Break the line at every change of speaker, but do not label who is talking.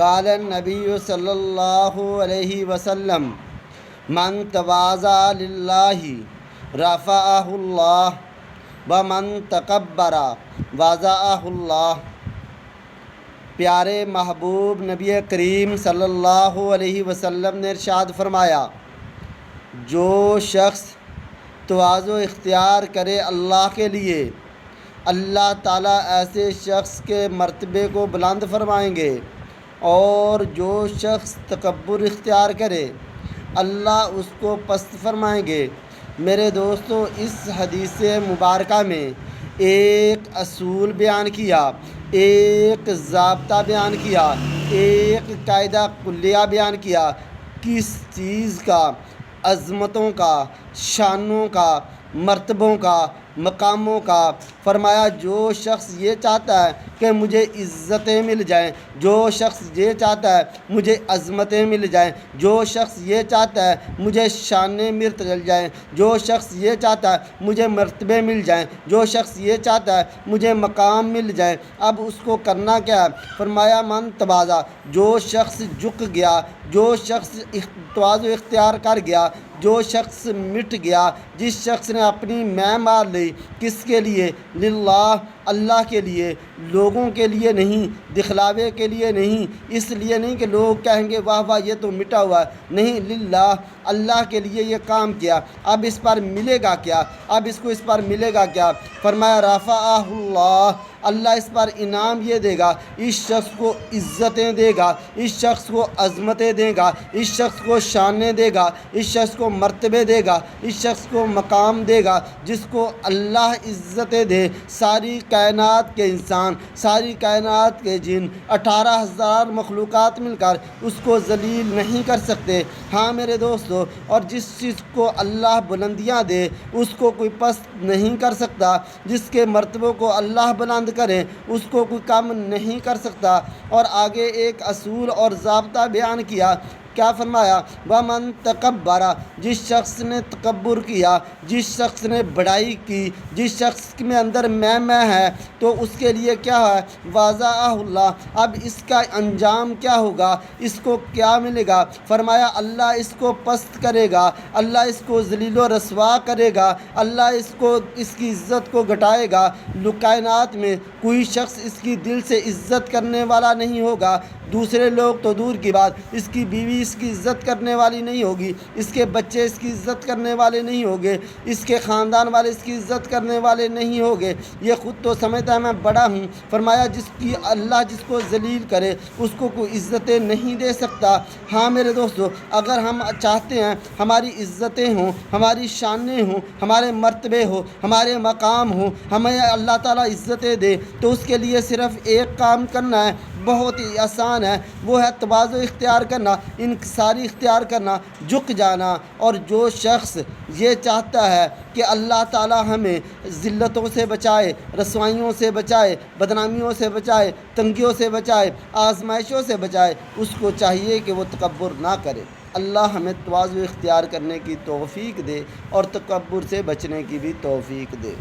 قال النبی صلی اللہ علیہ وسلم من تواضع للہ رفعہ اللہ ومن تکبر وضعہ اللہ۔ پیارے محبوب نبی کریم صلی اللہ علیہ وسلم نے ارشاد فرمایا، جو شخص تواضع اختیار کرے اللہ کے لیے، اللہ تعالیٰ ایسے شخص کے مرتبے کو بلند فرمائیں گے، اور جو شخص تکبر اختیار کرے اللہ اس کو پست فرمائیں گے۔ میرے دوستو، اس حدیث مبارکہ میں ایک اصول بیان کیا، ایک ضابطہ بیان کیا، ایک قاعدہ کلیہ بیان کیا، کس چیز کا؟ عظمتوں کا، شانوں کا، مرتبوں کا، مقاموں کا۔ فرمایا جو شخص یہ چاہتا ہے کہ مجھے عزتیں مل جائیں، جو شخص یہ چاہتا ہے مجھے عظمتیں مل جائیں، جو شخص یہ چاہتا ہے مجھے شانیں مل جائیں، جو شخص یہ چاہتا ہے مجھے مرتبے مل جائیں، جو شخص یہ چاہتا ہے مجھے مقام مل جائیں، اب اس کو کرنا کیا ہے؟ فرمایا من تواضع، جو شخص جھک گیا، جو شخص تواضع اختیار کر گیا، جو شخص مٹ گیا، جس شخص نے اپنی میں مار لی، کس کے لیے؟ للہ، اللہ کے لیے، لوگوں کے لیے نہیں، دکھلاوے کے لیے نہیں، اس لیے نہیں کہ لوگ کہیں گے واہ واہ یہ تو مٹا ہوا ہے، نہیں، للہ، اللہ کے لیے یہ کام کیا۔ اب اس پر ملے گا کیا؟ اب اس کو اس پر ملے گا کیا؟ فرمایا رفعہ اللہ، اللہ اس پر انعام یہ دے گا، اس شخص کو عزتیں دے گا، اس شخص کو عظمتیں دے گا، اس شخص کو شانیں دے گا، اس شخص کو مرتبے دے گا، اس شخص کو مقام دے گا، جس کو اللہ عزتیں دے۔ ساری کائنات کے انسان، ساری کائنات کے جن، 18,000 مخلوقات مل کر اس کو ذلیل نہیں کر سکتے۔ ہاں میرے دوستو، اور جس چیز کو اللہ بلندیاں دے اس کو کوئی پست نہیں کر سکتا، جس کے مرتبوں کو اللہ بلند کرے اس کو کوئی کم نہیں کر سکتا۔ اور آگے ایک اصول اور ضابطہ بیان کیا، کیا فرمایا؟ وَمَن تَكَبَّرَ، جس شخص نے تکبر کیا، جس شخص نے بڑائی کی، جس شخص میں اندر میں ہے، تو اس کے لیے کیا ہے؟ وَضَعَهُ اللہ، اب اس کا انجام کیا ہوگا؟ اس کو کیا ملے گا؟ فرمایا اللہ اس کو پست کرے گا، اللہ اس کو ذلیل و رسوا کرے گا، اللہ اس کی عزت کو گھٹائے گا۔ کائنات میں کوئی شخص اس کی دل سے عزت کرنے والا نہیں ہوگا، دوسرے لوگ تو دور کی بات، اس کی بیوی اس کی عزت کرنے والی نہیں ہوگی، اس کے بچے اس کی عزت کرنے والے نہیں ہوں گے، اس کے خاندان والے اس کی عزت کرنے والے نہیں ہوں گے، یہ خود تو سمجھتا ہے میں بڑا ہوں۔ فرمایا اللہ جس کو ذلیل کرے اس کو کوئی عزتیں نہیں دے سکتا۔ ہاں میرے دوستو، اگر ہم چاہتے ہیں ہماری عزتیں ہوں، ہماری شانیں ہوں، ہمارے مرتبے ہوں، ہمارے مقام ہوں، ہمیں اللہ تعالیٰ عزتیں دے، تو اس کے لیے صرف ایک کام کرنا ہے، بہت ہی آسان ہے، وہ ہے تواضع اختیار کرنا، انکساری اختیار کرنا، جھک جانا۔ اور جو شخص یہ چاہتا ہے کہ اللہ تعالیٰ ہمیں ذلتوں سے بچائے، رسوائیوں سے بچائے، بدنامیوں سے بچائے، تنگیوں سے بچائے، آزمائشوں سے بچائے، اس کو چاہیے کہ وہ تکبر نہ کرے۔ اللہ ہمیں تواضع اختیار کرنے کی توفیق دے اور تکبر سے بچنے کی بھی توفیق دے۔